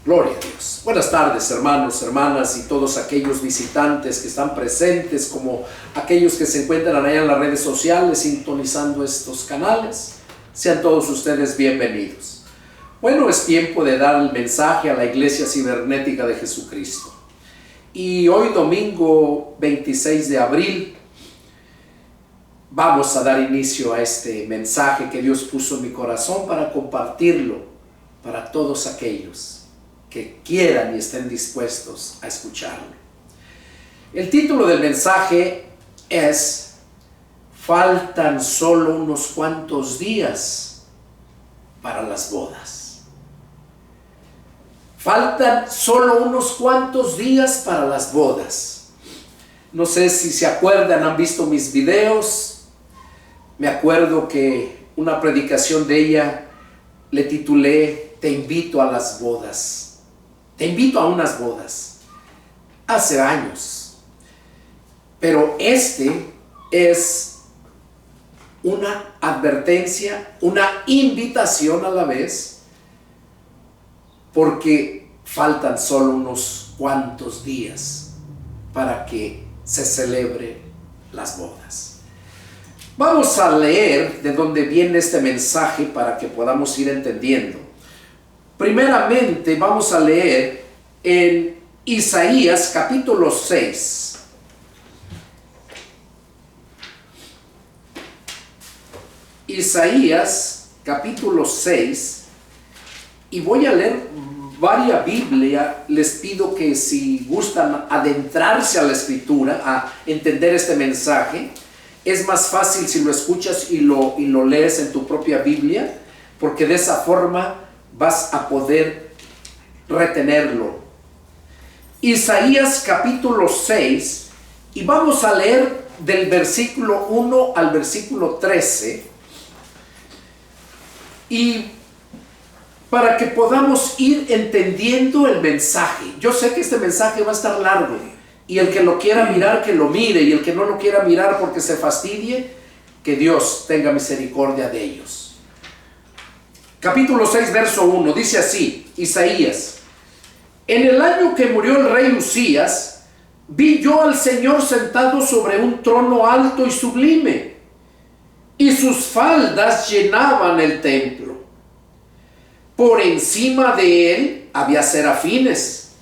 Gloria a Dios. Buenas tardes, hermanos, hermanas y todos aquellos visitantes que están presentes, como aquellos que se encuentran allá en las redes sociales sintonizando estos canales. Sean todos ustedes bienvenidos. Bueno, es tiempo de dar el mensaje a la Iglesia Cibernética de Jesucristo. Y hoy domingo 26 de abril vamos a dar inicio a este mensaje que Dios puso en mi corazón para compartirlo para todos aquellos que quieran y estén dispuestos a escucharlo. El título del mensaje es: faltan solo unos cuantos días para las bodas. Faltan solo unos cuantos días para las bodas. No sé si se acuerdan, han visto mis videos. Me acuerdo que una predicación de ella le titulé "Te invito a las bodas". Te invito a unas bodas. Hace años. Pero este es una advertencia, una invitación a la vez, porque faltan solo unos cuantos días para que se celebre las bodas. Vamos a leer de dónde viene este mensaje para que podamos ir entendiendo. Primeramente vamos a leer en Isaías capítulo 6. Isaías capítulo 6, y voy a leer varias Biblia. Les pido que si gustan adentrarse a la escritura, a entender este mensaje, es más fácil si lo escuchas y lo lees en tu propia Biblia, porque de esa forma vas a poder retenerlo. Isaías capítulo 6, y vamos a leer del versículo 1 al versículo 13, y para que podamos ir entendiendo el mensaje. Yo sé que este mensaje va a estar largo, y el que lo quiera mirar, que lo mire, y el que no lo quiera mirar porque se fastidie, que Dios tenga misericordia de ellos. Capítulo 6, verso 1, dice así, Isaías: en el año que murió el rey Usías, vi yo al Señor sentado sobre un trono alto y sublime, y sus faldas llenaban el templo. Por encima de él había serafines,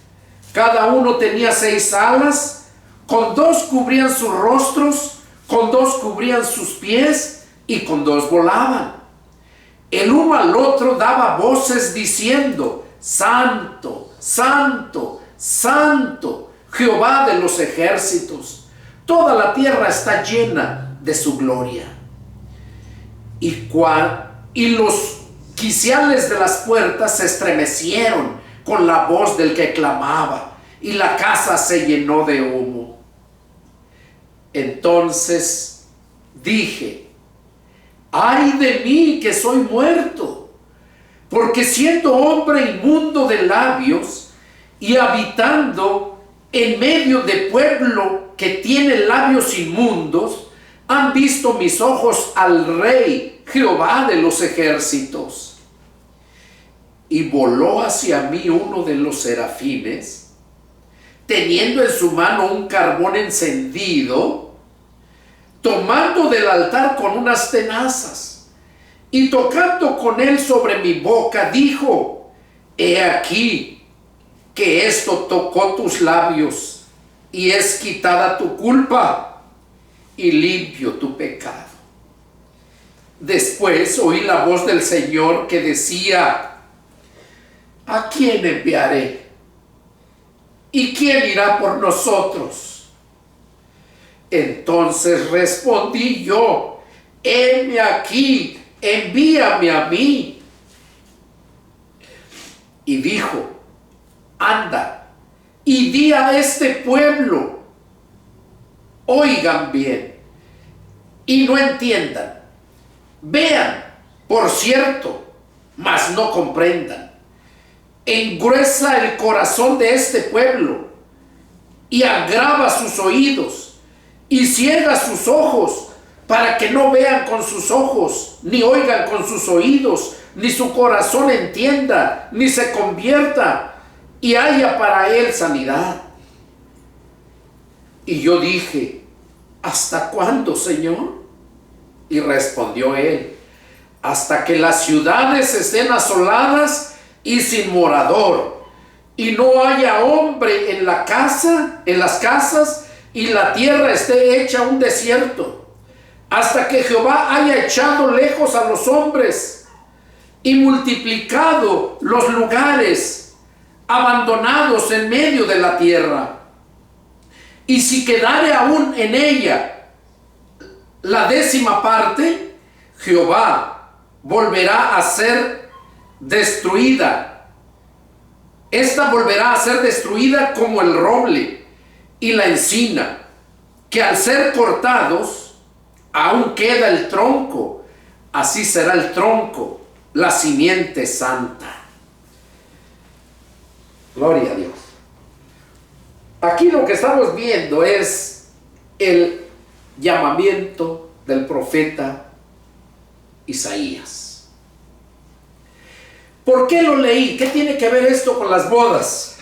cada uno tenía 6 alas, con 2 cubrían sus rostros, con 2 cubrían sus pies, y con 2 volaban. El uno al otro daba voces diciendo: Santo, Santo, Santo, Jehová de los ejércitos, toda la tierra está llena de su gloria. Y los quiciales de las puertas se estremecieron con la voz del que clamaba, y la casa se llenó de humo. Entonces dije: ¡ay de mí, que soy muerto! Porque siendo hombre inmundo de labios y habitando en medio de pueblo que tiene labios inmundos, han visto mis ojos al Rey, Jehová de los ejércitos. Y voló hacia mí uno de los serafines, teniendo en su mano un carbón encendido, tomando del altar con unas tenazas, y tocando con él sobre mi boca, dijo: he aquí que esto tocó tus labios, y es quitada tu culpa, y limpio tu pecado. Después oí la voz del Señor que decía: ¿a quién enviaré? ¿Y quién irá por nosotros? Entonces respondí yo: heme aquí, envíame a mí. Y dijo: anda y di a este pueblo, oigan bien y no entiendan, vean, por cierto, mas no comprendan. Engruesa el corazón de este pueblo y agrava sus oídos y ciega sus ojos, para que no vean con sus ojos, ni oigan con sus oídos, ni su corazón entienda, ni se convierta, y haya para él sanidad. Y yo dije: ¿hasta cuándo, Señor? Y respondió él: hasta que las ciudades estén asoladas y sin morador, y no haya hombre en la casa, en las casas, y la tierra esté hecha un desierto, hasta que Jehová haya echado lejos a los hombres y multiplicado los lugares abandonados en medio de la tierra. Y si quedare aún en ella la 10ª parte, Jehová volverá a ser destruida. Esta volverá a ser destruida como el roble y la encina, que al ser cortados aún queda el tronco. Así será el tronco, la simiente santa. Gloria a Dios. Aquí lo que estamos viendo es el llamamiento del profeta Isaías. ¿Por qué lo leí? ¿Qué tiene que ver esto con las bodas?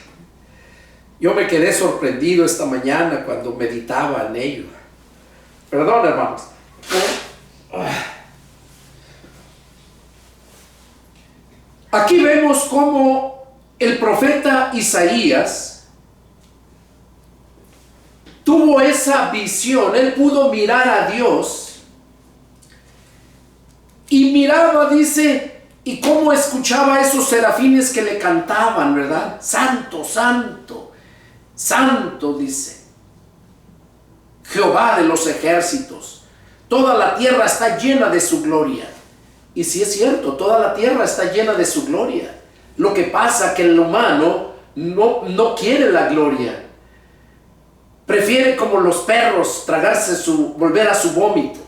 Yo me quedé sorprendido esta mañana cuando meditaba en ello. Perdón, hermanos. Aquí vemos cómo el profeta Isaías tuvo esa visión. Él pudo mirar a Dios y miraba, dice, y cómo escuchaba a esos serafines que le cantaban, ¿verdad? Santo, santo, santo, dice Jehová de los ejércitos. Toda la tierra está llena de su gloria. Y sí es cierto, toda la tierra está llena de su gloria. Lo que pasa es que el humano no quiere la gloria. Prefiere, como los perros, volver a su vómito.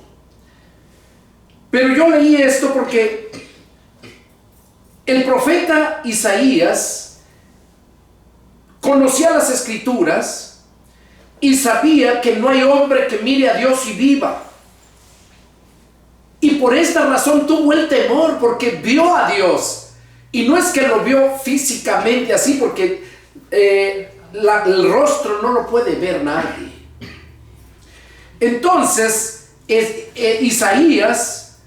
Pero yo leí esto porque el profeta Isaías conocía las Escrituras y sabía que no hay hombre que mire a Dios y viva. Y por esta razón tuvo el temor, porque vio a Dios. Y no es que lo vio físicamente así, porque el rostro no lo puede ver nadie. Entonces, Isaías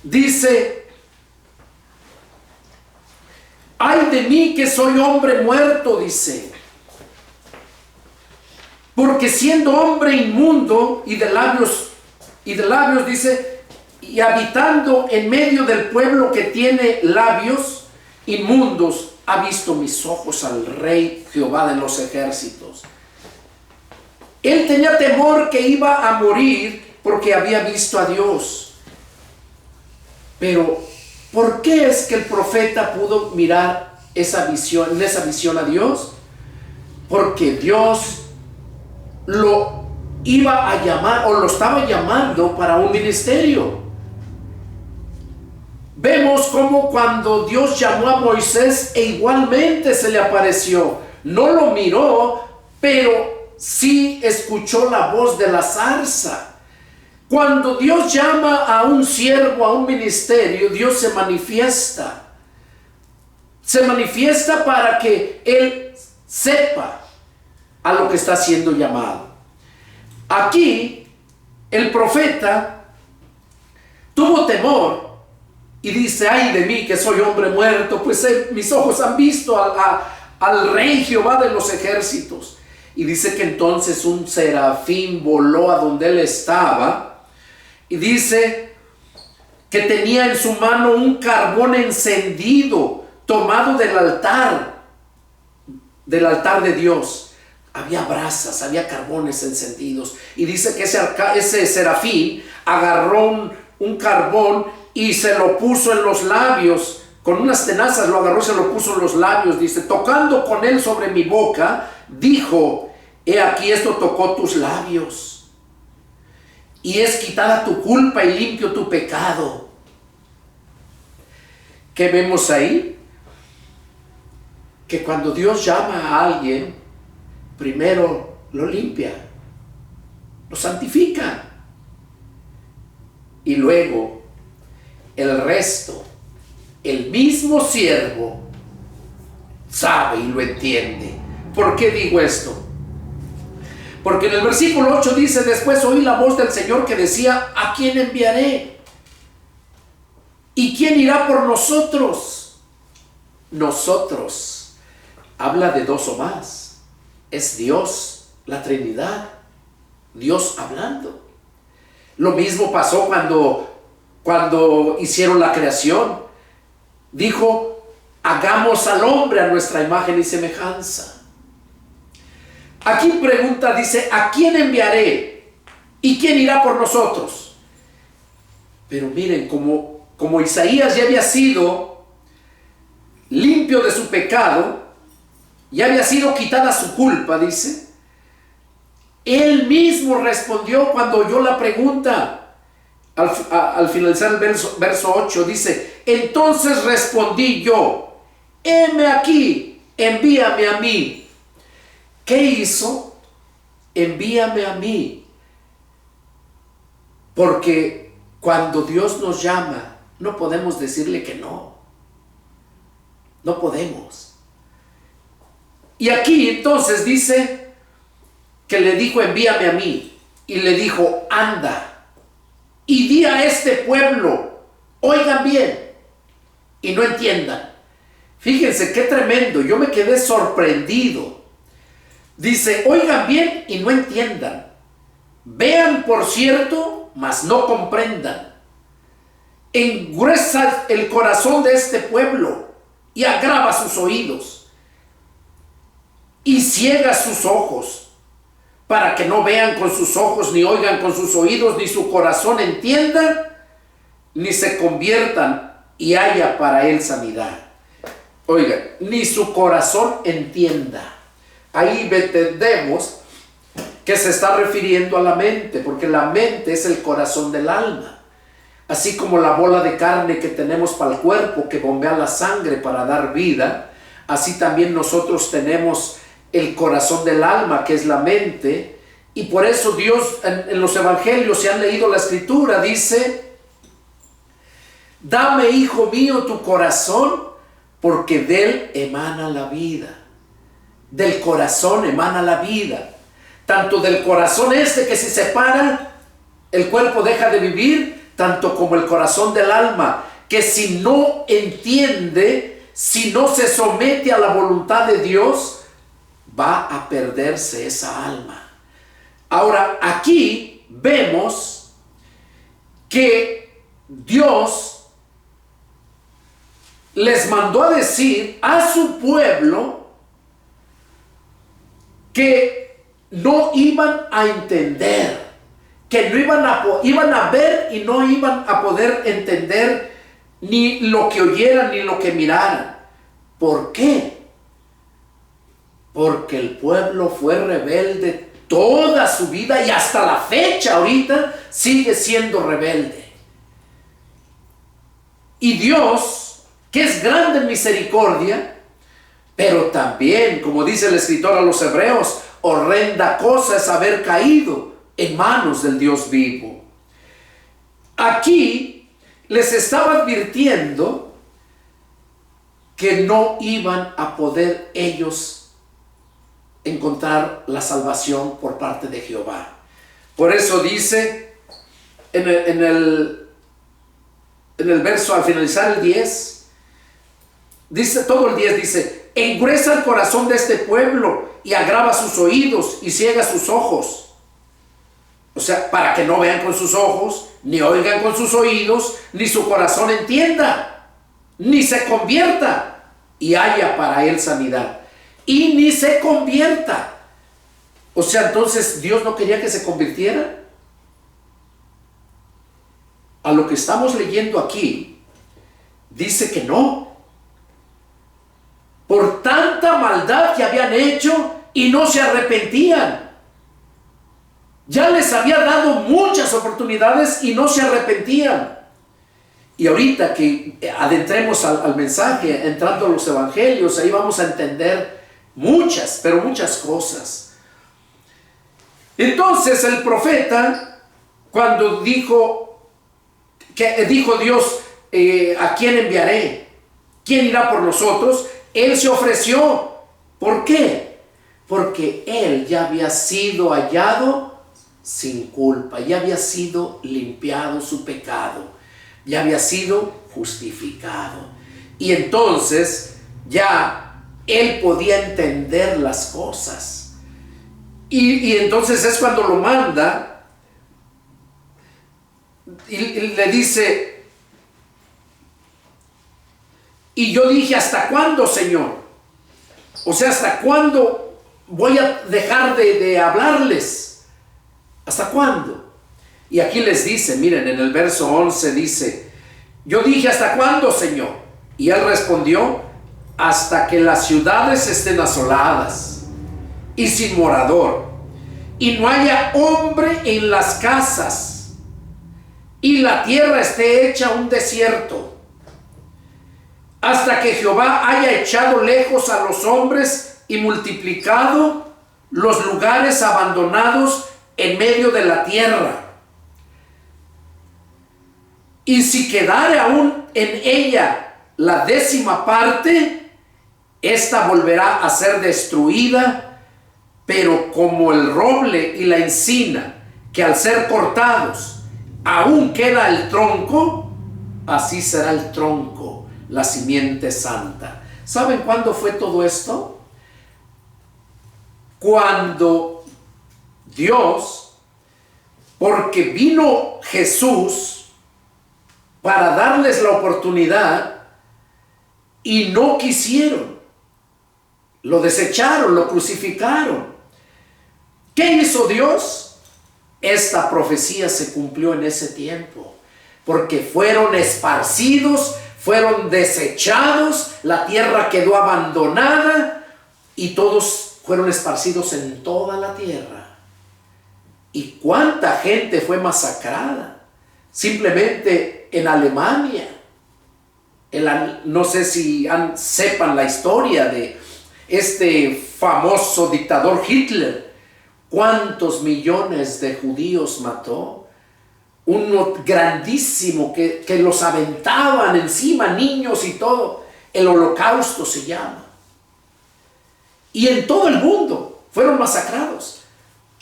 dice: ay de mí que soy hombre muerto, dice, porque siendo hombre inmundo y de labios, dice, y habitando en medio del pueblo que tiene labios inmundos, ha visto mis ojos al Rey Jehová de los ejércitos. Él tenía temor que iba a morir porque había visto a Dios. Pero ¿por qué es que el profeta pudo mirar en esa visión a Dios? Porque Dios lo iba a llamar, o lo estaba llamando para un ministerio. Vemos como cuando Dios llamó a Moisés, e igualmente se le apareció. No lo miró, pero sí escuchó la voz de la zarza. Cuando Dios llama a un siervo, a un ministerio, Dios se manifiesta. Se manifiesta para que él sepa a lo que está siendo llamado. Aquí, el profeta tuvo temor y dice: ay de mí que soy hombre muerto, pues mis ojos han visto al Rey Jehová de los ejércitos. Y dice que entonces un serafín voló a donde él estaba, y dice que tenía en su mano un carbón encendido, tomado del altar de Dios. Había brasas, había carbones encendidos. Y dice que ese serafín agarró un carbón y se lo puso en los labios. Con unas tenazas lo agarró y se lo puso en los labios. Dice: tocando con él sobre mi boca, dijo: he aquí, esto tocó tus labios, y es quitada tu culpa y limpio tu pecado. ¿Qué vemos ahí? Que cuando Dios llama a alguien, primero lo limpia, lo santifica, y luego el resto, el mismo siervo, sabe y lo entiende. ¿Por qué digo esto? Porque en el versículo 8 dice: después oí la voz del Señor que decía: ¿a quién enviaré? ¿Y quién irá por nosotros? Nosotros habla de dos o más. Es Dios, la Trinidad, Dios hablando. Lo mismo pasó cuando hicieron la creación. Dijo: hagamos al hombre a nuestra imagen y semejanza. Aquí pregunta, dice: ¿a quién enviaré? ¿Y quién irá por nosotros? Pero miren, como Isaías ya había sido limpio de su pecado, ya había sido quitada su culpa, dice, él mismo respondió cuando oyó la pregunta. Al finalizar el verso 8 dice: entonces respondí yo: heme aquí, envíame a mí. ¿Qué hizo? Envíame a mí. Porque cuando Dios nos llama, no podemos decirle que no. No podemos. Y aquí entonces dice que le dijo: envíame a mí. Y le dijo: anda y di a este pueblo, oigan bien y no entiendan. Fíjense qué tremendo, yo me quedé sorprendido. Dice: oigan bien y no entiendan. Vean por cierto, mas no comprendan. Engruesa el corazón de este pueblo y agrava sus oídos y ciega sus ojos, para que no vean con sus ojos, ni oigan con sus oídos, ni su corazón entienda, ni se conviertan y haya para él sanidad. Oigan, ni su corazón entienda. Ahí entendemos que se está refiriendo a la mente, porque la mente es el corazón del alma. Así como la bola de carne que tenemos para el cuerpo, que bombea la sangre para dar vida, así también nosotros tenemos el corazón del alma, que es la mente. Y por eso Dios en los evangelios, si han leído la escritura, dice: dame, hijo mío, tu corazón, porque de él emana la vida. Del corazón emana la vida. Tanto del corazón que se separa, el cuerpo deja de vivir, tanto como el corazón del alma, que si no entiende, si no se somete a la voluntad de Dios, va a perderse esa alma. Ahora, aquí vemos que Dios les mandó a decir a su pueblo que no iban a entender, que no iban a ver y no iban a poder entender ni lo que oyeran ni lo que miraran. ¿Por qué? Porque el pueblo fue rebelde toda su vida y hasta la fecha ahorita sigue siendo rebelde. Y Dios, que es grande en misericordia, pero también, como dice el escritor a los Hebreos, horrenda cosa es haber caído en manos del Dios vivo. Aquí les estaba advirtiendo que no iban a poder ellos encontrar la salvación por parte de Jehová. Por eso dice en el verso, al finalizar el 10, dice, todo el 10 dice: engruesa el corazón de este pueblo y agrava sus oídos y ciega sus ojos. O sea, para que no vean con sus ojos, ni oigan con sus oídos, ni su corazón entienda, ni se convierta y haya para él sanidad. Y ni se convierta. O sea, entonces Dios no quería que se convirtiera. A lo que estamos leyendo aquí, dice que no. Por tanta maldad que habían hecho y no se arrepentían. Ya les había dado muchas oportunidades y no se arrepentían. Y ahorita que adentremos al mensaje, entrando a los evangelios, ahí vamos a entender muchas, pero muchas cosas. Entonces el profeta, cuando dijo Dios: ¿a quién enviaré? ¿Quién irá por nosotros? Él se ofreció. ¿Por qué? Porque él ya había sido hallado sin culpa, ya había sido limpiado su pecado, ya había sido justificado. Y entonces ya él podía entender las cosas. Y entonces es cuando lo manda y le dice, y yo dije, ¿hasta cuándo, Señor? O sea, ¿hasta cuándo voy a dejar de hablarles? ¿Hasta cuándo? Y aquí les dice, miren, en el verso 11 dice, yo dije, ¿hasta cuándo, Señor? Y él respondió, hasta que las ciudades estén asoladas y sin morador, y no haya hombre en las casas, y la tierra esté hecha un desierto, hasta que Jehová haya echado lejos a los hombres y multiplicado los lugares abandonados en medio de la tierra. Y si quedare aún en ella la 10ª parte, esta volverá a ser destruida, pero como el roble y la encina, que al ser cortados aún queda el tronco, así será el tronco, la simiente santa. ¿Saben cuándo fue todo esto? Cuando Dios, porque vino Jesús para darles la oportunidad y no quisieron, lo desecharon, lo crucificaron. ¿Qué hizo Dios? Esta profecía se cumplió en ese tiempo, porque fueron esparcidos, fueron desechados, la tierra quedó abandonada y todos fueron esparcidos en toda la tierra. ¿Y cuánta gente fue masacrada? Simplemente en Alemania. No sé si sepan la historia de este famoso dictador Hitler. ¿Cuántos millones de judíos mató? Uno grandísimo que los aventaban encima, niños y todo. El Holocausto se llama. Y en todo el mundo fueron masacrados.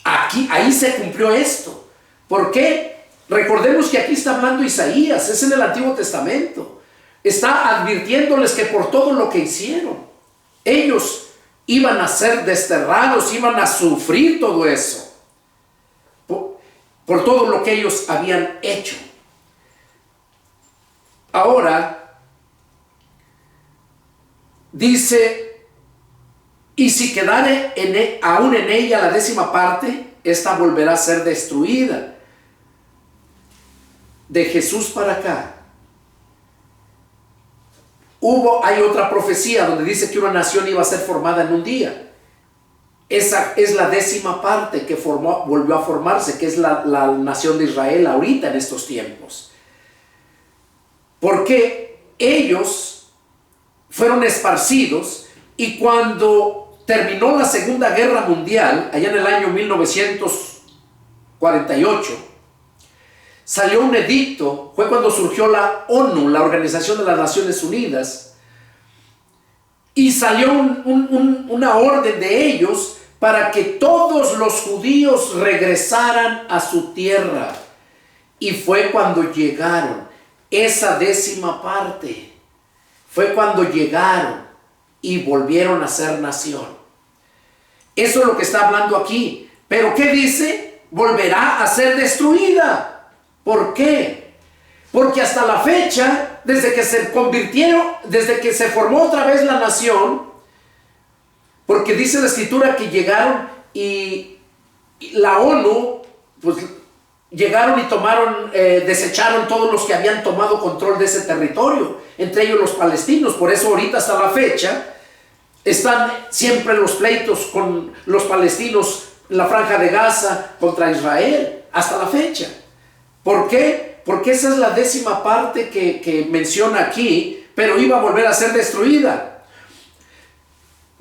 Ahí se cumplió esto. ¿Por qué? Recordemos que aquí está hablando Isaías, es en el Antiguo Testamento. Está advirtiéndoles que por todo lo que hicieron, ellos iban a ser desterrados, iban a sufrir todo eso. Por todo lo que ellos habían hecho. Ahora, dice, y si quedare aún en ella la 10ª parte, esta volverá a ser destruida. De Jesús para acá, hay otra profecía donde dice que una nación iba a ser formada en un día. Esa es la 10ª parte que volvió a formarse, que es la nación de Israel ahorita en estos tiempos. Porque ellos fueron esparcidos y cuando terminó la Segunda Guerra Mundial, allá en el año 1948, salió un edicto, fue cuando surgió la ONU, la Organización de las Naciones Unidas, y salió una orden de ellos para que todos los judíos regresaran a su tierra. Y fue cuando llegaron, esa 10ª parte, fue cuando llegaron y volvieron a ser nación. Eso es lo que está hablando aquí. ¿Pero qué dice? Volverá a ser destruida. ¿Por qué? Porque hasta la fecha, desde que se convirtieron, desde que se formó otra vez la nación, porque dice la Escritura que llegaron y la ONU, pues llegaron y desecharon todos los que habían tomado control de ese territorio, entre ellos los palestinos. Por eso ahorita hasta la fecha están siempre los pleitos con los palestinos, la Franja de Gaza contra Israel, hasta la fecha. ¿Por qué? Porque esa es la 10ª parte que menciona aquí, pero iba a volver a ser destruida.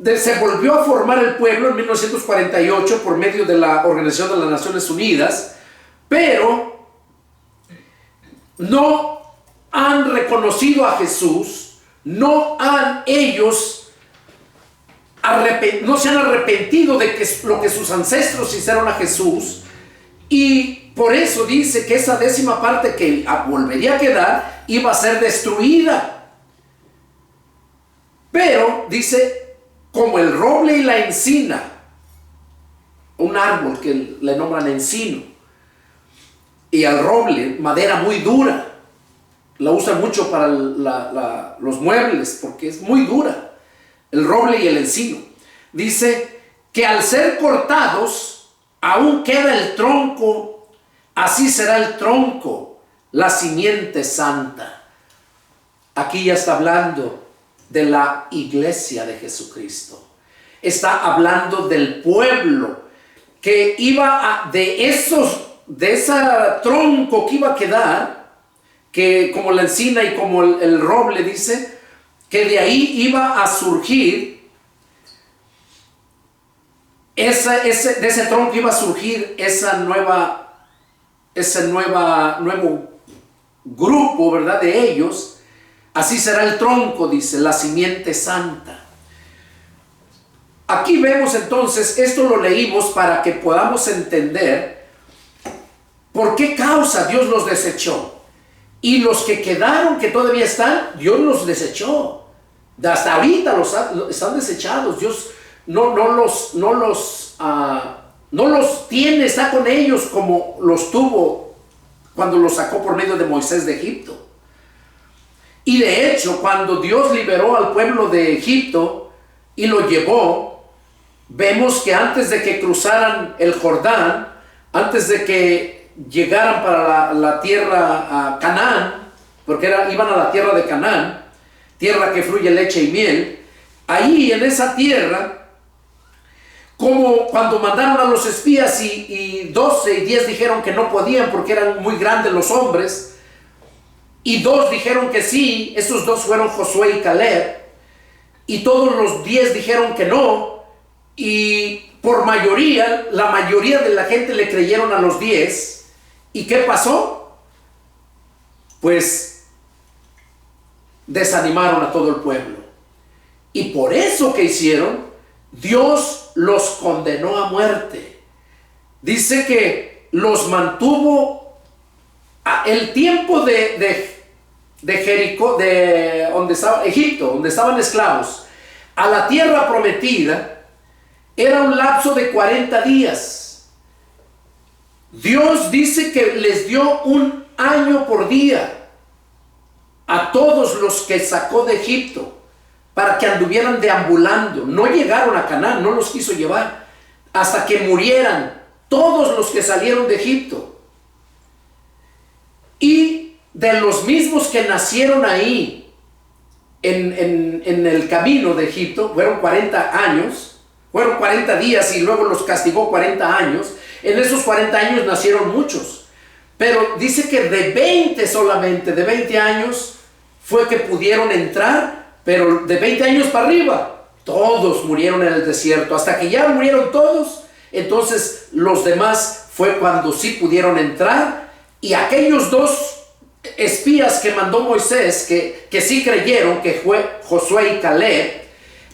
Se volvió a formar el pueblo en 1948 por medio de la Organización de las Naciones Unidas, pero no han reconocido a Jesús, no han ellos no se han arrepentido de lo que sus ancestros hicieron a Jesús, y por eso dice que esa 10ª parte que volvería a quedar iba a ser destruida. Pero dice, como el roble y la encina, un árbol que le nombran encino, y al roble, madera muy dura, la usan mucho para los muebles porque es muy dura, el roble y el encino. Dice que al ser cortados aún queda el tronco, así será el tronco, la simiente santa. Aquí ya está hablando de la iglesia de Jesucristo. Está hablando del pueblo que iba de ese tronco que iba a quedar, que como la encina y como el roble, dice que de ahí iba a surgir de ese tronco iba a surgir ese nuevo grupo, ¿verdad? De ellos. Así será el tronco, dice, la simiente santa. Aquí vemos entonces, esto lo leímos para que podamos entender por qué causa Dios los desechó. Y los que quedaron, que todavía están, Dios los desechó. Hasta ahorita están desechados. Dios no los tiene, está con ellos como los tuvo cuando los sacó por medio de Moisés de Egipto. Y de hecho, cuando Dios liberó al pueblo de Egipto y lo llevó, vemos que antes de que cruzaran el Jordán, antes de que llegaran para la tierra Canaán, porque iban a la tierra de Canaán, tierra que fluye leche y miel, ahí en esa tierra, como cuando mandaron a los espías y 12 y 10 dijeron que no podían porque eran muy grandes los hombres, y 2 dijeron que sí, esos 2 fueron Josué y Caleb, y todos los 10 dijeron que no, y por mayoría, la mayoría de la gente le creyeron a los 10. ¿Y qué pasó? Pues desanimaron a todo el pueblo. Y por eso que hicieron, Dios los condenó a muerte. Dice que los mantuvo el tiempo de Jericó, de donde estaba Egipto, donde estaban esclavos, a la tierra prometida, era un lapso de 40 días. Dios dice que les dio 1 año por día a todos los que sacó de Egipto para que anduvieran deambulando. No llegaron a Canaán, no los quiso llevar hasta que murieran todos los que salieron de Egipto. Y de los mismos que nacieron ahí en el camino de Egipto, fueron 40 años, fueron 40 días y luego los castigó 40 años. En esos 40 años nacieron muchos, pero dice que de 20 solamente, de 20 años fue que pudieron entrar, pero de 20 años para arriba, todos murieron en el desierto. Hasta que ya murieron todos, entonces los demás fue cuando sí pudieron entrar, y aquellos 2 espías que mandó Moisés, que sí creyeron, que fue Josué y Caleb,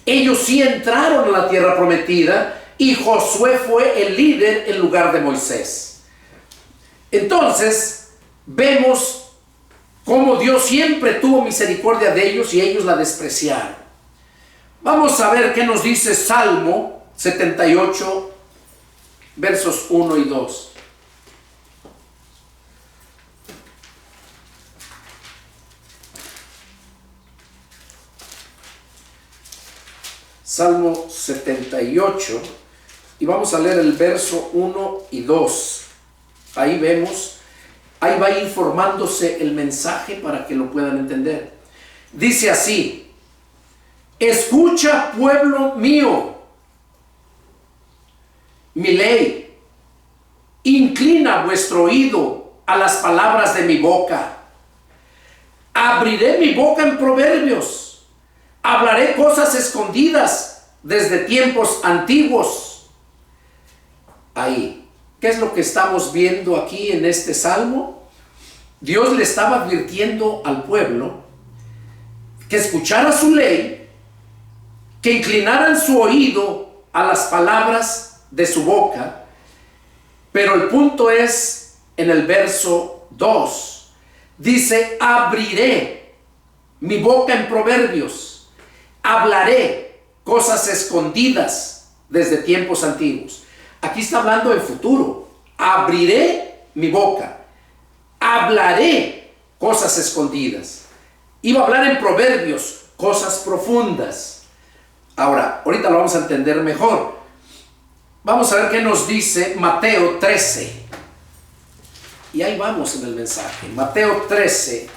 ellos sí entraron a la tierra prometida, y Josué fue el líder en lugar de Moisés. Entonces vemos cómo Dios siempre tuvo misericordia de ellos y ellos la despreciaron. Vamos a ver qué nos dice Salmo 78, versos 1 y 2. Salmo 78, y vamos a leer el verso 1 y 2. Ahí vemos, ahí va informándose el mensaje para que lo puedan entender. Dice así: escucha, pueblo mío, mi ley, inclina vuestro oído a las palabras de mi boca. Abriré mi boca en proverbios, hablaré cosas escondidas desde tiempos antiguos. Ahí, ¿qué es lo que estamos viendo aquí en este salmo? Dios le estaba advirtiendo al pueblo que escuchara su ley, que inclinaran su oído a las palabras de su boca. Pero el punto es en el verso 2. Dice: abriré mi boca en proverbios, hablaré cosas escondidas desde tiempos antiguos. Aquí está hablando en futuro. Abriré mi boca, hablaré cosas escondidas. Iba a hablar en proverbios, cosas profundas. Ahora, ahorita lo vamos a entender mejor. Vamos a ver qué nos dice Mateo 13. Y ahí vamos en el mensaje. Mateo 13.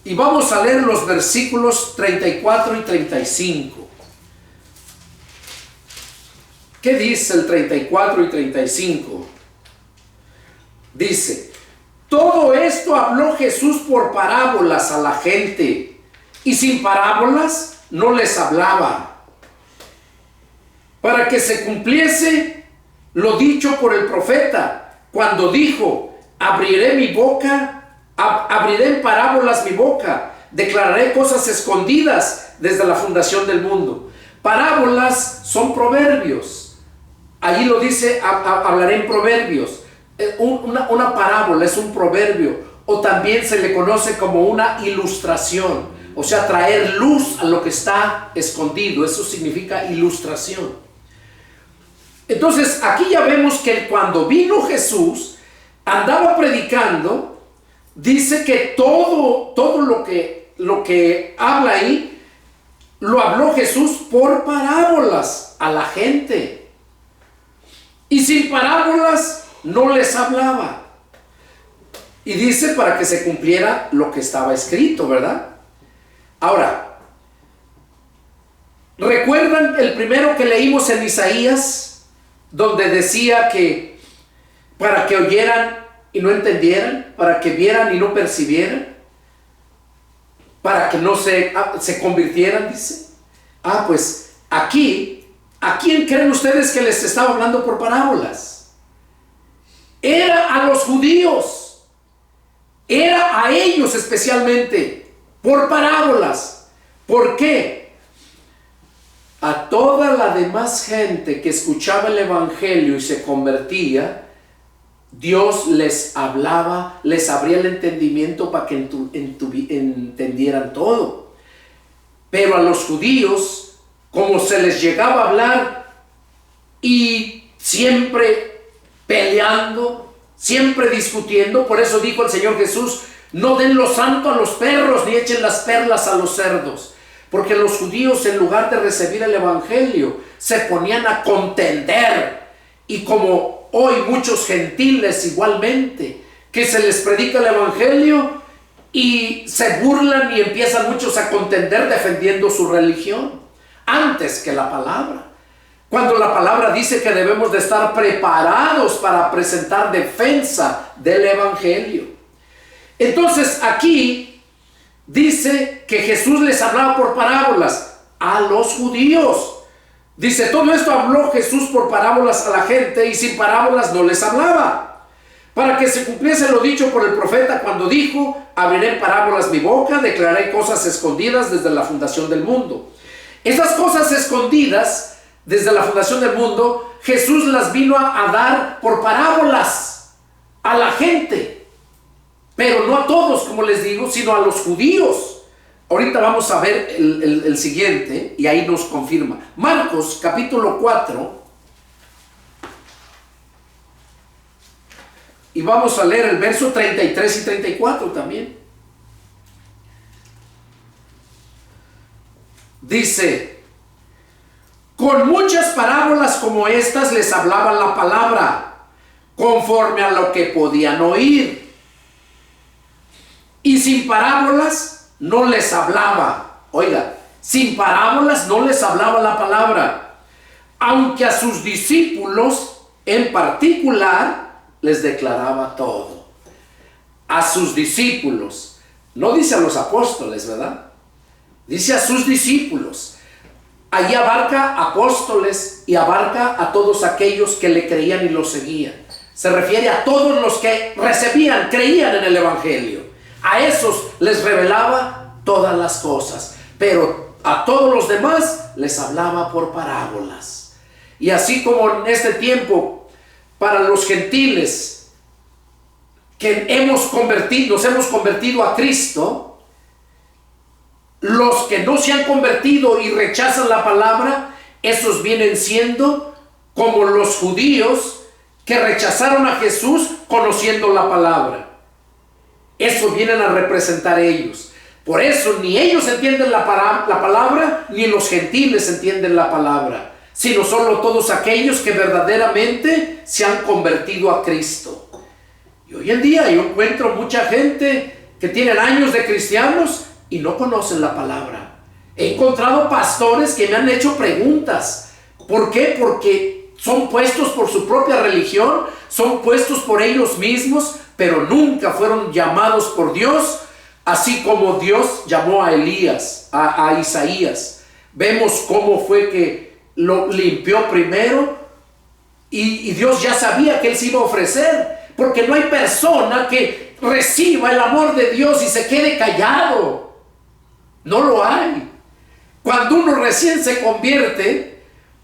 Y vamos a leer los versículos 34 y 35. ¿Qué dice el 34 y 35? Dice: todo esto habló Jesús por parábolas a la gente, y sin parábolas no les hablaba, para que se cumpliese lo dicho por el profeta, cuando dijo: abriré mi boca, abriré en parábolas mi boca, declararé cosas escondidas desde la fundación del mundo. Parábolas son proverbios. Allí lo dice: hablaré en proverbios. Una parábola es un proverbio, o también se le conoce como una ilustración, o sea, traer luz a lo que está escondido. Eso significa ilustración. Entonces aquí ya vemos que cuando vino Jesús, andaba predicando. Dice que todo lo que habla ahí, lo habló Jesús por parábolas a la gente, y sin parábolas no les hablaba. Y dice para que se cumpliera lo que estaba escrito, ¿verdad? Ahora, ¿recuerdan el primero que leímos en Isaías, donde decía que para que oyeran y no entendieran, para que vieran y no percibieran, para que no se convirtieran? Dice. Pues aquí, ¿a quién creen ustedes que les estaba hablando por parábolas? Era a los judíos, era a ellos especialmente, por parábolas. ¿Por qué? A toda la demás gente que escuchaba el evangelio y se convertía, Dios les hablaba, les abría el entendimiento para que entendieran todo. Pero a los judíos, como se les llegaba a hablar, y siempre peleando, siempre discutiendo, por eso dijo el Señor Jesús: no den lo santo a los perros, ni echen las perlas a los cerdos. Porque los judíos, en lugar de recibir el evangelio, se ponían a contender. Y como hoy muchos gentiles igualmente, que se les predica el evangelio y se burlan y empiezan muchos a contender defendiendo su religión antes que la palabra, cuando la palabra dice que debemos de estar preparados para presentar defensa del evangelio. Entonces aquí dice que Jesús les hablaba por parábolas a los judíos. Dice: todo esto habló Jesús por parábolas a la gente, y sin parábolas no les hablaba, para que se cumpliese lo dicho por el profeta, cuando dijo: abriré en parábolas mi boca, declararé cosas escondidas desde la fundación del mundo. Esas cosas escondidas desde la fundación del mundo, Jesús las vino a dar por parábolas a la gente, pero no a todos, como les digo, sino a los judíos. Ahorita vamos a ver el siguiente, y ahí nos confirma. Marcos capítulo 4. Y vamos a leer el verso 33 y 34 también. Dice: con muchas parábolas como estas les hablaba la palabra, conforme a lo que podían oír. Y sin parábolas no les hablaba. Oiga, sin parábolas no les hablaba la palabra, aunque a sus discípulos en particular les declaraba todo. A sus discípulos, no dice a los apóstoles, ¿verdad? Dice a sus discípulos. Allí abarca apóstoles y abarca a todos aquellos que le creían y lo seguían. se refiere a todos los que recibían, creían en el Evangelio. A esos les revelaba todas las cosas, pero a todos los demás les hablaba por parábolas. Y así como en este tiempo, para los gentiles que nos hemos convertido a Cristo, los que no se han convertido y rechazan la palabra, esos vienen siendo como los judíos que rechazaron a Jesús conociendo la palabra. Eso vienen a representar ellos. Por eso ni ellos entienden la palabra, ni los gentiles entienden la palabra, sino solo todos aquellos que verdaderamente se han convertido a Cristo. Y hoy en día yo encuentro mucha gente que tienen años de cristianos y no conocen la palabra. He encontrado pastores que me han hecho preguntas. ¿Por qué? Porque son puestos por su propia religión, son puestos por ellos mismos, pero nunca fueron llamados por Dios, así como Dios llamó a Elías, a Isaías. Vemos cómo fue que lo limpió primero y Dios ya sabía que él se iba a ofrecer, porque no hay persona que reciba el amor de Dios y se quede callado. No lo hay. Cuando uno recién se convierte,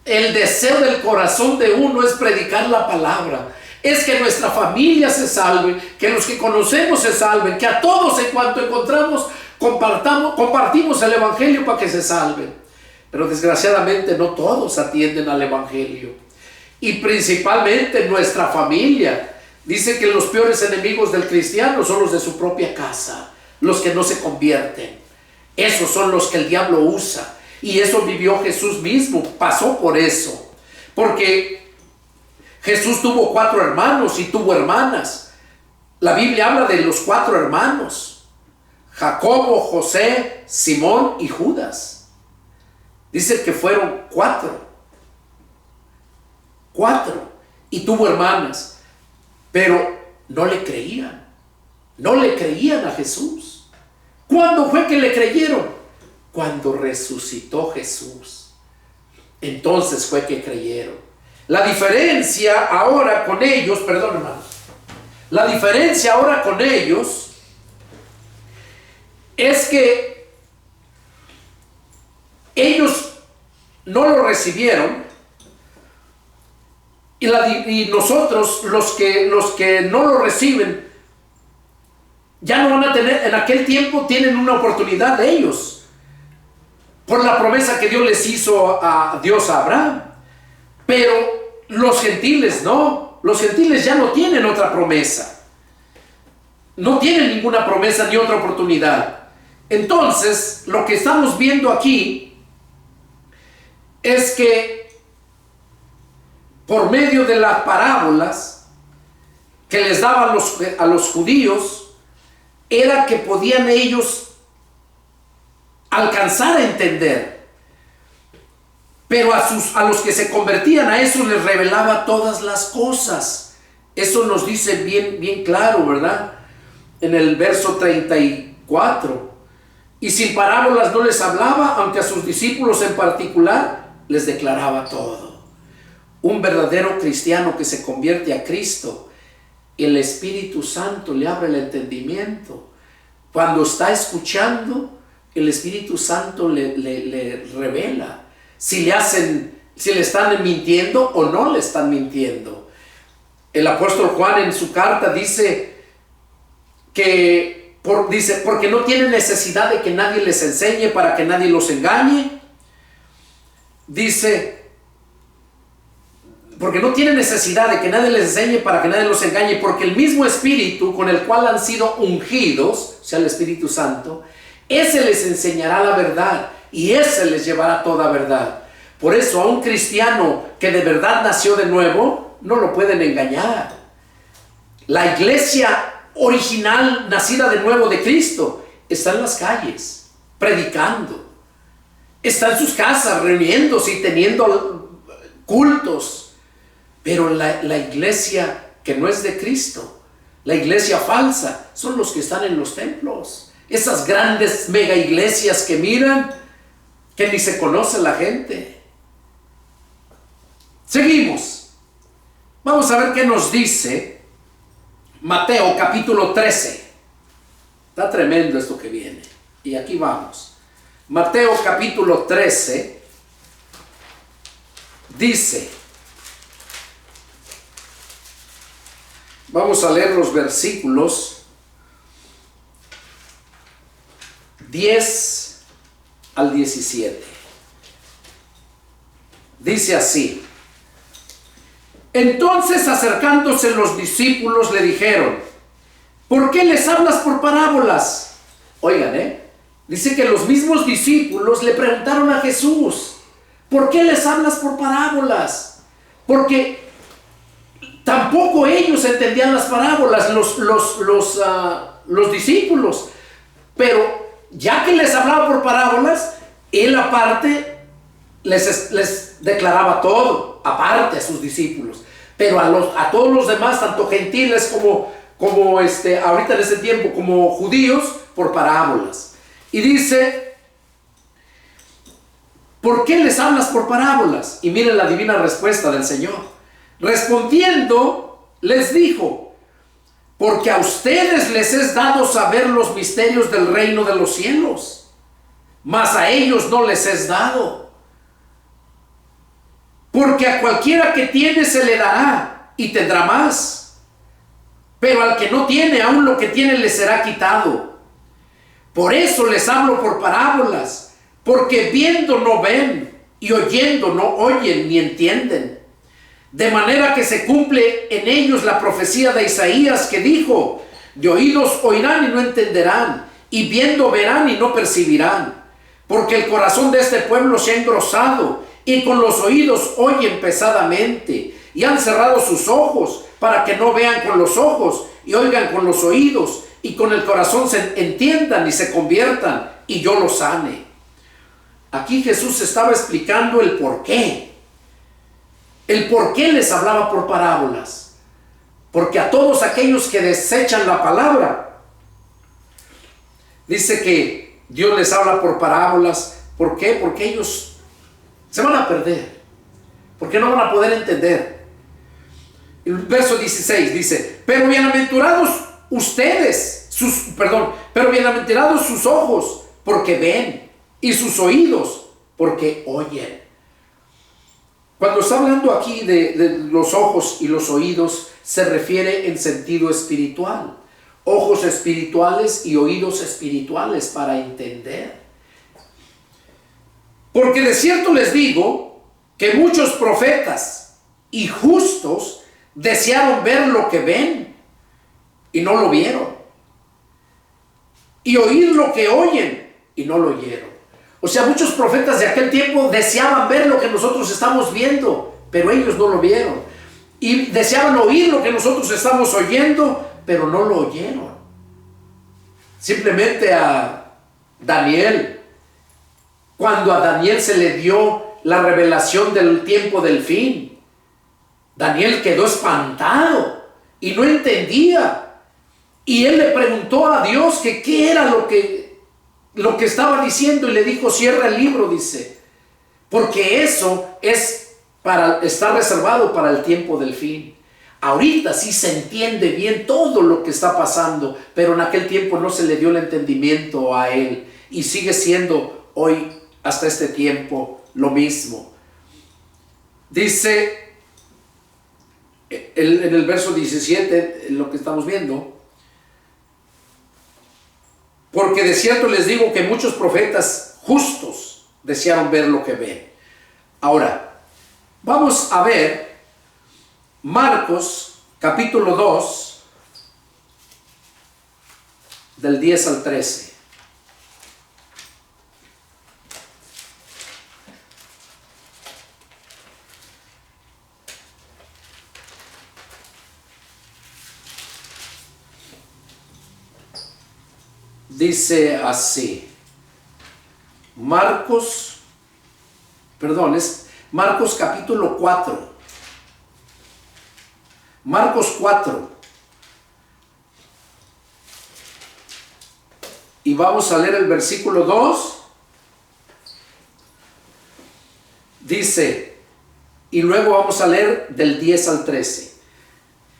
el deseo del corazón de uno es predicar la palabra. Es que nuestra familia se salve, que los que conocemos se salven, que a todos en cuanto encontramos compartimos el Evangelio para que se salven. Pero desgraciadamente no todos atienden al Evangelio. Y principalmente nuestra familia. Dice que los peores enemigos del cristiano son los de su propia casa, los que no se convierten. Esos son los que el diablo usa. Y eso vivió Jesús mismo, pasó por eso. Porque Jesús tuvo 4 hermanos y tuvo hermanas. La Biblia habla de los 4 hermanos: Jacobo, José, Simón y Judas. Dice que fueron 4. Y tuvo hermanas. Pero no le creían. No le creían a Jesús. ¿Cuándo fue que le creyeron? Cuando resucitó Jesús. Entonces fue que creyeron. La diferencia ahora con ellos, perdón hermano, la diferencia ahora con ellos es que ellos no lo recibieron y nosotros los que no lo reciben ya no van a tener, en aquel tiempo tienen una oportunidad de ellos por la promesa que Dios les hizo a Abraham. Pero los gentiles no. Los gentiles ya no tienen otra promesa. No tienen ninguna promesa ni otra oportunidad. Entonces, lo que estamos viendo aquí es que por medio de las parábolas que les daban a los judíos, era que podían ellos alcanzar a entender. Pero a los que se convertían a eso les revelaba todas las cosas. Eso nos dice bien claro, ¿verdad? En el verso 34. Y sin parábolas no les hablaba, aunque a sus discípulos en particular les declaraba todo. Un verdadero cristiano que se convierte a Cristo, el Espíritu Santo le abre el entendimiento. Cuando está escuchando, el Espíritu Santo le revela si le están mintiendo o no le están mintiendo. El apóstol Juan en su carta dice porque no tienen necesidad de que nadie les enseñe para que nadie los engañe. Dice, porque no tienen necesidad de que nadie les enseñe para que nadie los engañe, porque el mismo Espíritu con el cual han sido ungidos, o sea el Espíritu Santo, ese les enseñará la verdad y ese les llevará toda verdad. Por eso a un cristiano que de verdad nació de nuevo, no lo pueden engañar. La iglesia original, nacida de nuevo de Cristo, está en las calles, predicando. Está en sus casas, reuniéndose y teniendo cultos. Pero la iglesia que no es de Cristo, la iglesia falsa, son los que están en los templos. Esas grandes mega iglesias que miran, que ni se conoce la gente. Seguimos. Vamos a ver qué nos dice Mateo capítulo 13. Está tremendo esto que viene. Y aquí vamos. Mateo capítulo 13 dice, vamos a leer los versículos 10 al 17. Dice así: entonces, acercándose los discípulos, le dijeron: ¿por qué les hablas por parábolas? Oigan, dice que los mismos discípulos le preguntaron a Jesús: ¿por qué les hablas por parábolas? Porque tampoco ellos entendían las parábolas, los discípulos. Pero ya que les hablaba por parábolas, él aparte les declaraba todo, aparte a sus discípulos. Pero a todos los demás, tanto gentiles como ahorita en ese tiempo, como judíos, por parábolas. Y dice: ¿por qué les hablas por parábolas? Y miren la divina respuesta del Señor. Respondiendo, les dijo: porque a ustedes les es dado saber los misterios del reino de los cielos, mas a ellos no les es dado. Porque a cualquiera que tiene se le dará y tendrá más, pero al que no tiene, aún lo que tiene le será quitado. Por eso les hablo por parábolas, porque viendo no ven, y oyendo no oyen ni entienden. De manera que se cumple en ellos la profecía de Isaías, que dijo: de oídos oirán y no entenderán, y viendo verán y no percibirán. Porque el corazón de este pueblo se ha engrosado, y con los oídos oyen pesadamente, y han cerrado sus ojos, para que no vean con los ojos, y oigan con los oídos, y con el corazón se entiendan y se conviertan, y yo los sane. Aquí Jesús estaba explicando el por qué. El por qué les hablaba por parábolas. Porque a todos aquellos que desechan la palabra, dice que Dios les habla por parábolas. ¿Por qué? Porque ellos se van a perder, porque no van a poder entender. El verso 16 dice: pero bienaventurados pero bienaventurados sus ojos, porque ven, y sus oídos, porque oyen. Cuando está hablando aquí de los ojos y los oídos, se refiere en sentido espiritual. Ojos espirituales y oídos espirituales para entender. Porque de cierto les digo que muchos profetas y justos desearon ver lo que ven y no lo vieron, y oír lo que oyen y no lo oyeron. O sea, muchos profetas de aquel tiempo deseaban ver lo que nosotros estamos viendo, pero ellos no lo vieron. Y deseaban oír lo que nosotros estamos oyendo, pero no lo oyeron. Simplemente a Daniel, cuando a Daniel se le dio la revelación del tiempo del fin, Daniel quedó espantado y no entendía. Y él le preguntó a Dios que qué era lo que estaba diciendo, y le dijo: cierra el libro, dice, porque eso está reservado para el tiempo del fin. Ahorita sí se entiende bien todo lo que está pasando, pero en aquel tiempo no se le dio el entendimiento a él, y sigue siendo hoy, hasta este tiempo, lo mismo. Dice en el verso 17, lo que estamos viendo: porque de cierto les digo que muchos profetas justos desearon ver lo que ven. Ahora, vamos a ver Marcos capítulo 2, del 10 al 13. Dice así, Marcos capítulo 4. Marcos 4. Y vamos a leer el versículo 2. Dice, y luego vamos a leer del 10 al 13.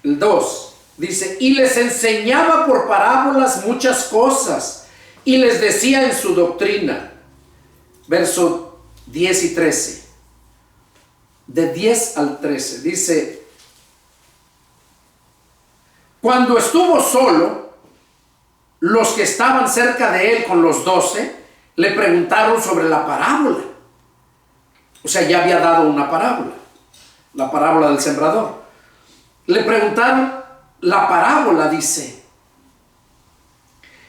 el 2, dice, y les enseñaba por parábolas muchas cosas, y les decía en su doctrina, verso 10 y 13, de 10 al 13, dice, cuando estuvo solo, los que estaban cerca de él con los 12, le preguntaron sobre la parábola. O sea, ya había dado una parábola, la parábola del sembrador. Le preguntaron la parábola, dice,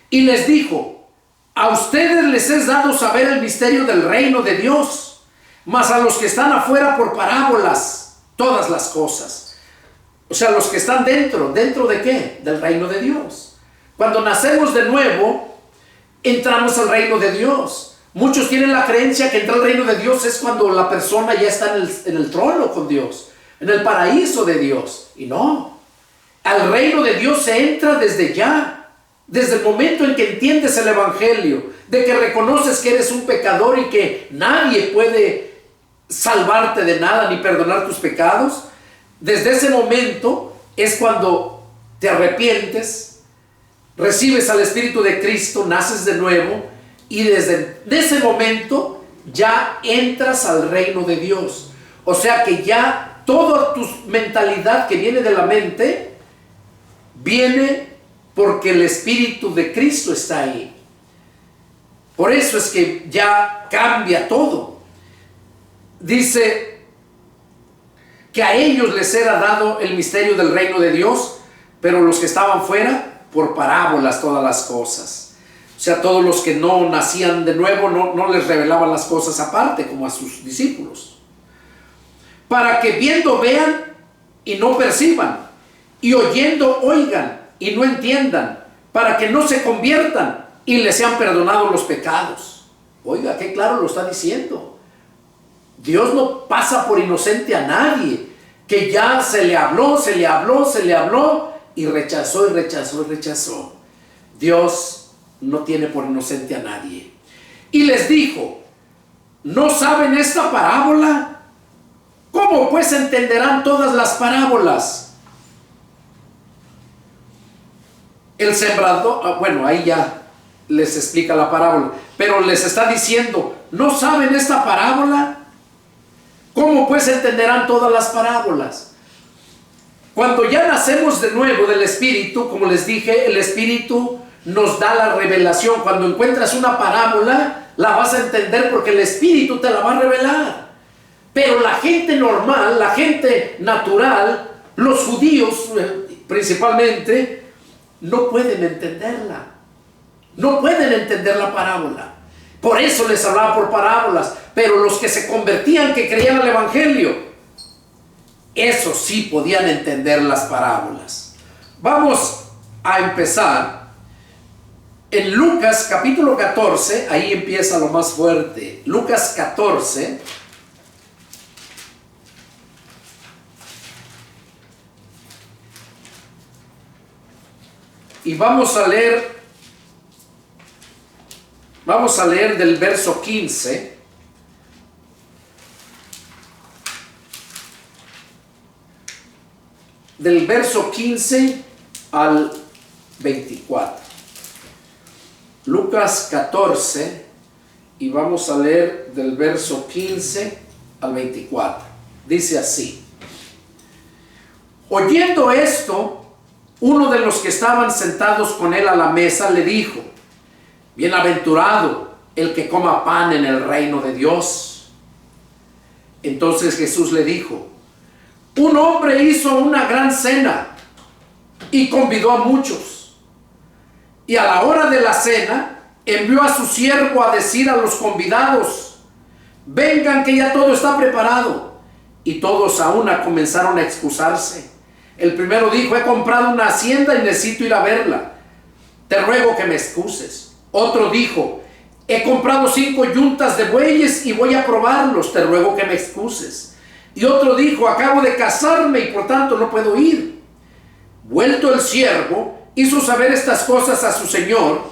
y les dijo, a ustedes les es dado saber el misterio del reino de Dios, mas a los que están afuera por parábolas, todas las cosas. O sea, los que están dentro ¿de qué? Del reino de Dios. Cuando nacemos de nuevo, entramos al reino de Dios. Muchos tienen la creencia que entrar al reino de Dios es cuando la persona ya está en el trono con Dios, en el paraíso de Dios. Y no, al reino de Dios se entra desde ya, desde el momento en que entiendes el evangelio, de que reconoces que eres un pecador y que nadie puede salvarte de nada ni perdonar tus pecados. Desde ese momento es cuando te arrepientes, recibes al Espíritu de Cristo, naces de nuevo, y desde ese momento ya entras al reino de Dios. O sea que ya toda tu mentalidad que viene de la mente viene porque el Espíritu de Cristo está ahí. Por eso es que ya cambia todo. Dice que a ellos les era dado el misterio del reino de Dios, pero los que estaban fuera, por parábolas todas las cosas. O sea, todos los que no nacían de nuevo no les revelaban las cosas aparte, como a sus discípulos. Para que viendo vean y no perciban, y oyendo oigan y no entiendan, para que no se conviertan y les sean perdonados los pecados. Oiga, qué claro lo está diciendo. Dios no pasa por inocente a nadie, que ya se le habló y rechazó. Dios no tiene por inocente a nadie. Y les dijo, ¿no saben esta parábola? ¿Cómo pues entenderán todas las parábolas? El sembrador, bueno, ahí ya les explica la parábola, pero les está diciendo, ¿no saben esta parábola? ¿Cómo pues entenderán todas las parábolas? Cuando ya nacemos de nuevo del Espíritu, como les dije, el Espíritu nos da la revelación. Cuando encuentras una parábola, la vas a entender porque el Espíritu te la va a revelar. Pero la gente normal, la gente natural, los judíos principalmente, no pueden entenderla. No pueden entender la parábola. Por eso les hablaba por parábolas. Pero los que se convertían, que creían al Evangelio, esos sí podían entender las parábolas. Vamos a empezar en Lucas capítulo 14, ahí empieza lo más fuerte. Lucas 14. Y vamos a leer del verso 15. Del verso 15 al 24. Lucas 14, y vamos a leer del verso 15 al 24. Dice así: oyendo esto, uno de los que estaban sentados con él a la mesa le dijo: bienaventurado el que coma pan en el reino de Dios. Entonces Jesús le dijo: un hombre hizo una gran cena y convidó a muchos. Y a la hora de la cena envió a su siervo a decir a los convidados: vengan, que ya todo está preparado. Y todos a una comenzaron a excusarse. El primero dijo: he comprado una hacienda y necesito ir a verla. Te ruego que me excuses. Otro dijo: he comprado 5 yuntas de bueyes y voy a probarlos. Te ruego que me excuses. Y otro dijo: acabo de casarme y por tanto no puedo ir. Vuelto el siervo, hizo saber estas cosas a su señor.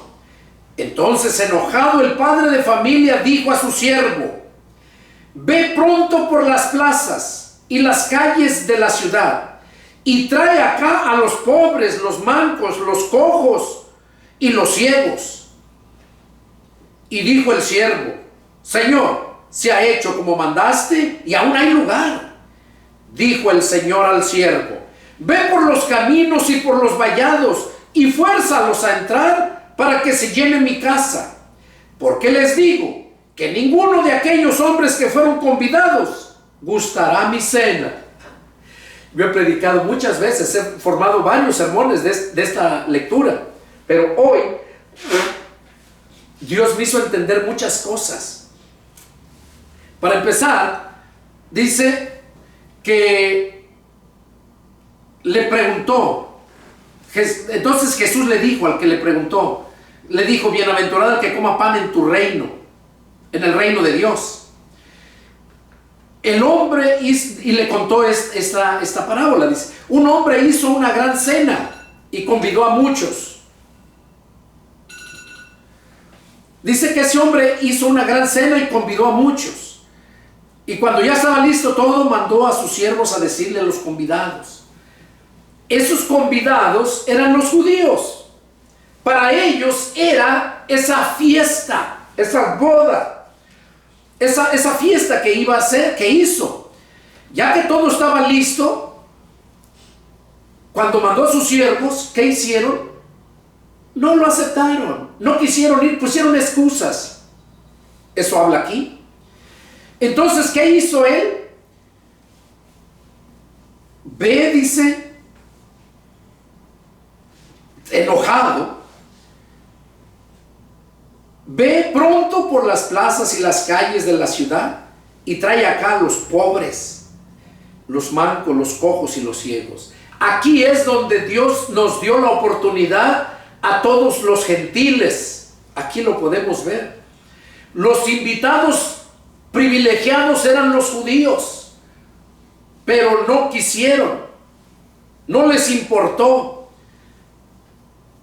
Entonces, enojado, el padre de familia dijo a su siervo: ve pronto por las plazas y las calles de la ciudad y trae acá a los pobres, los mancos, los cojos y los ciegos. Y dijo el siervo: Señor, se ha hecho como mandaste y aún hay lugar. Dijo el Señor al siervo: ve por los caminos y por los vallados y fuérzalos a entrar para que se llene mi casa. Porque les digo que ninguno de aquellos hombres que fueron convidados gustará mi cena. Yo he predicado muchas veces, he formado varios sermones de esta lectura, pero hoy Dios me hizo entender muchas cosas. Para empezar, dice que le preguntó. Entonces Jesús le dijo al que le preguntó, le dijo: bienaventurado el que coma pan en tu reino, en el reino de Dios. El hombre y le contó esta parábola. Dice: un hombre hizo una gran cena y convidó a muchos. Dice que ese hombre hizo una gran cena y convidó a muchos. Y cuando ya estaba listo todo, mandó a sus siervos a decirle a los convidados. Esos convidados eran los judíos. Para ellos era esa fiesta, esa boda, esa fiesta que iba a hacer, que hizo. Ya que todo estaba listo, cuando mandó a sus siervos, ¿qué hicieron? No lo aceptaron, no quisieron ir, pusieron excusas. Eso habla aquí. Entonces, ¿qué hizo él? Ve, dice, enojado, ve pronto por las plazas y las calles de la ciudad y trae acá a los pobres, los mancos, los cojos y los ciegos. Aquí es donde Dios nos dio la oportunidad a todos los gentiles. Aquí lo podemos ver. Los invitados privilegiados eran los judíos, pero no quisieron, no les importó.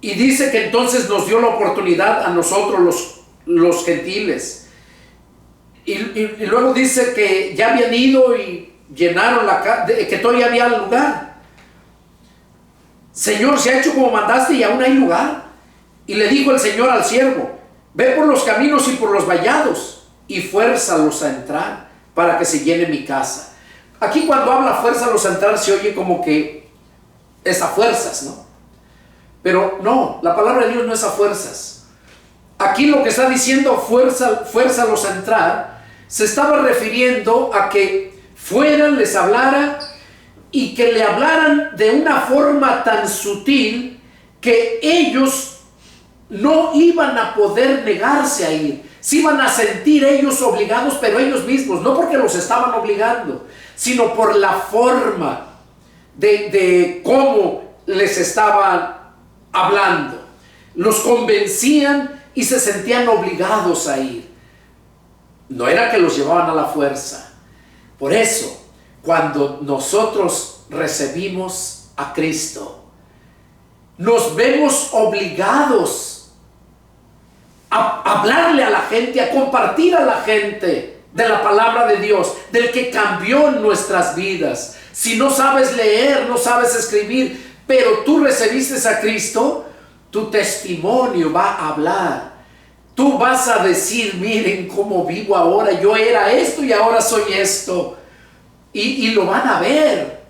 Y dice que entonces nos dio la oportunidad a nosotros los gentiles. Y luego dice que ya habían ido y llenaron la casa, que todavía había lugar. Señor, se ha hecho como mandaste y aún hay lugar. Y le dijo el Señor al siervo: ve por los caminos y por los vallados y fuérzalos a entrar para que se llene mi casa. Aquí cuando habla fuérzalos a entrar se oye como que es a fuerzas, ¿no? Pero no, la palabra de Dios no es a fuerzas. Aquí lo que está diciendo fuérzalos a entrar, se estaba refiriendo a que fueran, les hablara, y que le hablaran de una forma tan sutil que ellos no iban a poder negarse a ir. Se iban a sentir ellos obligados, pero ellos mismos, no porque los estaban obligando, sino por la forma de cómo les estaban hablando. Los convencían y se sentían obligados a ir. No era que los llevaban a la fuerza. Por eso, cuando nosotros recibimos a Cristo, nos vemos obligados a hablarle a la gente, a compartir a la gente de la palabra de Dios, del que cambió nuestras vidas. Si no sabes leer, no sabes escribir, pero tú recibiste a Cristo, tu testimonio va a hablar. Tú vas a decir: miren cómo vivo ahora, yo era esto y ahora soy esto. Y lo van a ver.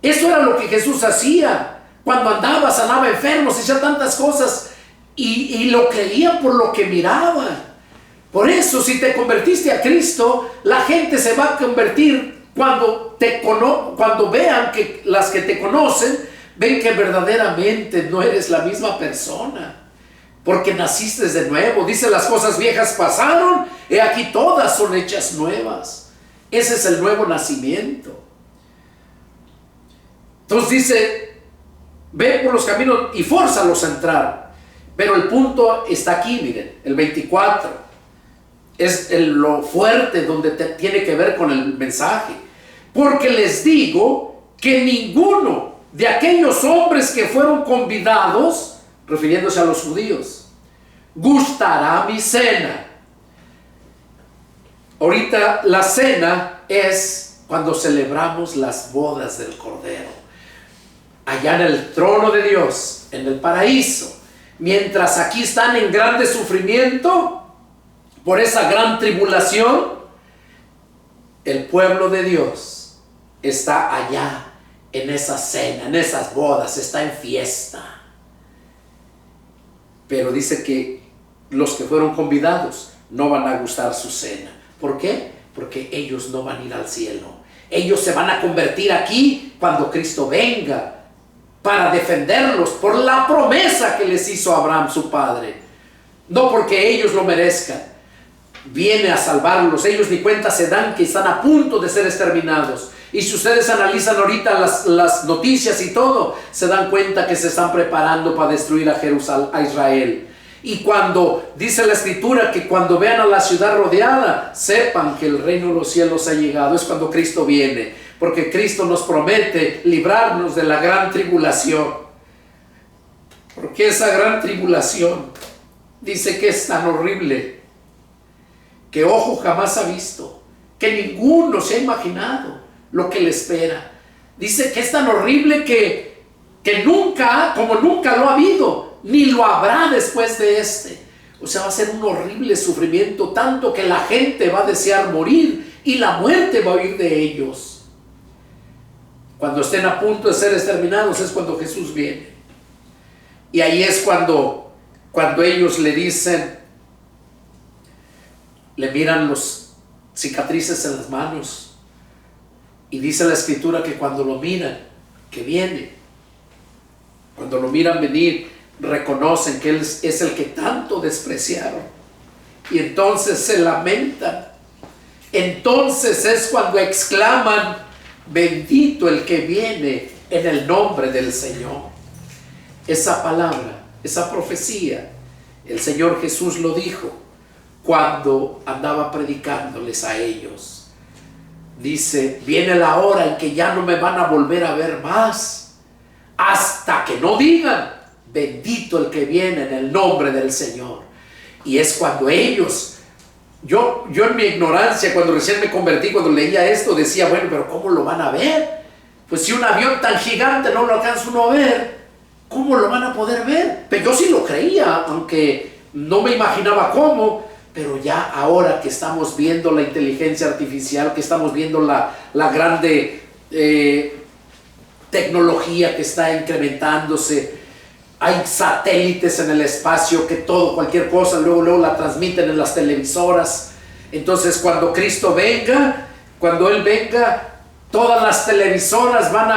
Eso era lo que Jesús hacía. Cuando andaba, sanaba enfermos, hacía tantas cosas. Y lo creían por lo que miraban. Por eso, si te convertiste a Cristo, la gente se va a convertir cuando vean que las que te conocen, ven que verdaderamente no eres la misma persona. Porque naciste de nuevo. Dice: las cosas viejas pasaron, he aquí todas son hechas nuevas. Ese es el nuevo nacimiento. Entonces dice: ve por los caminos y fórzalos a entrar. Pero el punto está aquí, miren, el 24. Es lo fuerte donde tiene que ver con el mensaje. Porque les digo que ninguno de aquellos hombres que fueron convidados, refiriéndose a los judíos, gustará mi cena. Ahorita la cena es cuando celebramos las bodas del Cordero. allá en el trono de Dios, en el paraíso. Mientras aquí están en grande sufrimiento por esa gran tribulación, el pueblo de Dios está allá en esa cena, en esas bodas, está en fiesta. Pero dice que los que fueron convidados no van a gustar su cena. ¿Por qué? Porque ellos no van a ir al cielo. Ellos se van a convertir aquí cuando Cristo venga para defenderlos por la promesa que les hizo Abraham su padre. No porque ellos lo merezcan. Viene a salvarlos. Ellos ni cuenta se dan que están a punto de ser exterminados. Y si ustedes analizan ahorita las noticias y todo, se dan cuenta que se están preparando para destruir a Jerusalén, a Israel. Y cuando dice la escritura que cuando vean a la ciudad rodeada, sepan que el reino de los cielos ha llegado. Es cuando Cristo viene, porque Cristo nos promete librarnos de la gran tribulación. Porque esa gran tribulación dice que es tan horrible que ojo jamás ha visto, que ninguno se ha imaginado lo que le espera. Dice que es tan horrible que nunca, como nunca lo ha habido, ni lo habrá después de este. O sea, va a ser un horrible sufrimiento, tanto que la gente va a desear morir y la muerte va a huir de ellos. Cuando estén a punto de ser exterminados es cuando Jesús viene. Y ahí es cuando ellos le dicen, le miran los cicatrices en las manos. Y dice la escritura que cuando lo miran, que viene, cuando lo miran venir, reconocen que Él es el que tanto despreciaron. Y entonces se lamentan. Entonces es cuando exclaman, bendito el que viene en el nombre del Señor. Esa palabra, esa profecía, el Señor Jesús lo dijo cuando andaba predicándoles a ellos. Dice, viene la hora en que ya no me van a volver a ver más, hasta que no digan, bendito el que viene en el nombre del Señor. Y es cuando ellos, yo en mi ignorancia, cuando recién me convertí, cuando leía esto, decía, bueno, pero ¿cómo lo van a ver? Pues si un avión tan gigante no lo alcanza uno a ver, ¿cómo lo van a poder ver? Pero yo sí lo creía, aunque no me imaginaba cómo. Pero ya ahora que estamos viendo la inteligencia artificial, que estamos viendo la grande tecnología que está incrementándose, hay satélites en el espacio que todo, cualquier cosa, luego la transmiten en las televisoras. Entonces cuando Cristo venga, cuando Él venga, todas las televisoras van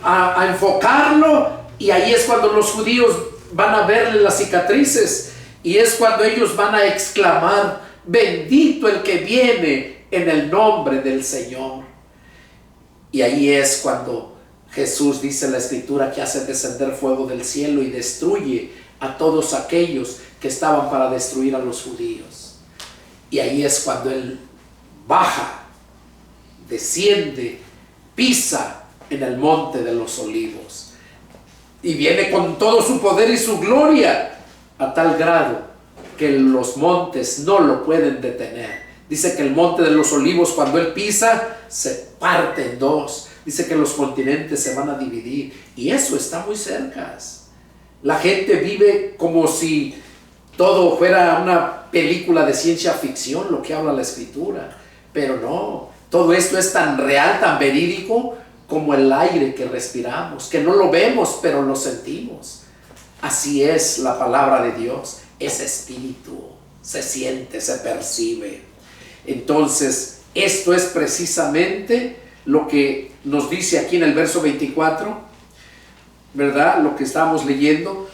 a enfocarlo, y ahí es cuando los judíos van a verle las cicatrices. Y es cuando ellos van a exclamar, bendito el que viene en el nombre del Señor. Y ahí es cuando Jesús, dice la escritura, que hace descender fuego del cielo y destruye a todos aquellos que estaban para destruir a los judíos. Y ahí es cuando Él baja, desciende, pisa en el monte de los olivos. Y viene con todo su poder y su gloria, a tal grado que los montes no lo pueden detener. Dice que el monte de los olivos, cuando Él pisa, se parte en dos. Dice que los continentes se van a dividir. Y eso está muy cerca. La gente vive como si todo fuera una película de ciencia ficción, lo que habla la escritura. Pero no, todo esto es tan real, tan verídico como el aire que respiramos, que no lo vemos, pero lo sentimos. Así es la palabra de Dios, es espíritu, se siente, se percibe. Entonces, esto es precisamente lo que nos dice aquí en el verso 24, ¿verdad? Lo que estamos leyendo,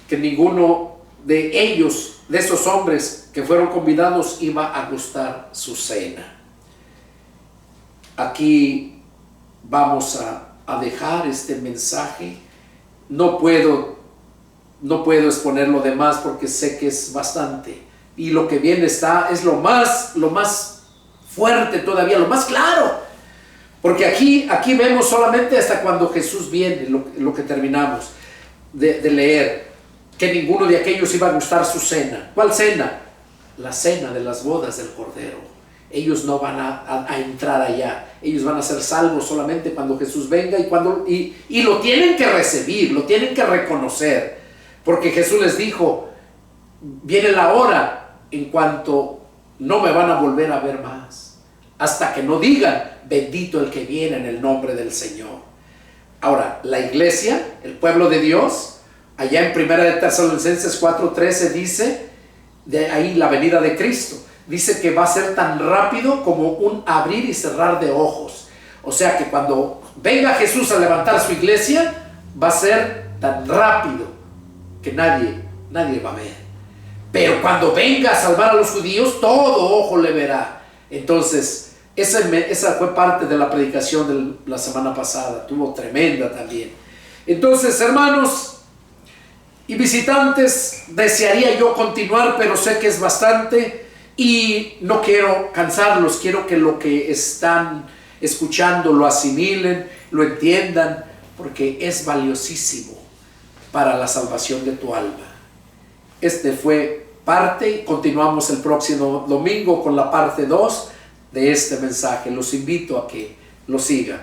que ninguno de ellos, de esos hombres que fueron convidados, iba a gustar su cena. Aquí vamos a dejar este mensaje. No puedo exponer lo demás porque sé que es bastante, y lo que viene es lo más fuerte todavía, lo más claro, porque aquí vemos solamente hasta cuando Jesús viene, lo que terminamos de leer, que ninguno de aquellos iba a gustar su cena. ¿Cuál cena? La cena de las bodas del Cordero. Ellos no van a entrar allá. ellos van a ser salvos solamente cuando Jesús venga y lo tienen que recibir, lo tienen que reconocer, porque Jesús les dijo, viene la hora en cuanto no me van a volver a ver más, hasta que no digan, bendito el que viene en el nombre del Señor. Ahora, la iglesia, el pueblo de Dios, allá en 1 de Tesalonicenses 4:13 dice, de ahí la venida de Cristo, dice que va a ser tan rápido como un abrir y cerrar de ojos. O sea que cuando venga Jesús a levantar su iglesia, va a ser tan rápido que nadie va a ver. Pero cuando venga a salvar a los judíos, todo ojo le verá. Entonces, esa fue parte de la predicación de la semana pasada, tuvo tremenda también. Entonces, hermanos y visitantes, desearía yo continuar, pero sé que es bastante y no quiero cansarlos. Quiero que lo que están escuchando lo asimilen, lo entiendan, porque es valiosísimo para la salvación de tu alma. Este fue parte y continuamos el próximo domingo con la parte 2 de este mensaje. Los invito a que lo sigan.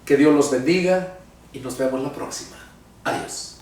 Que Dios los bendiga y nos vemos la próxima. Adiós.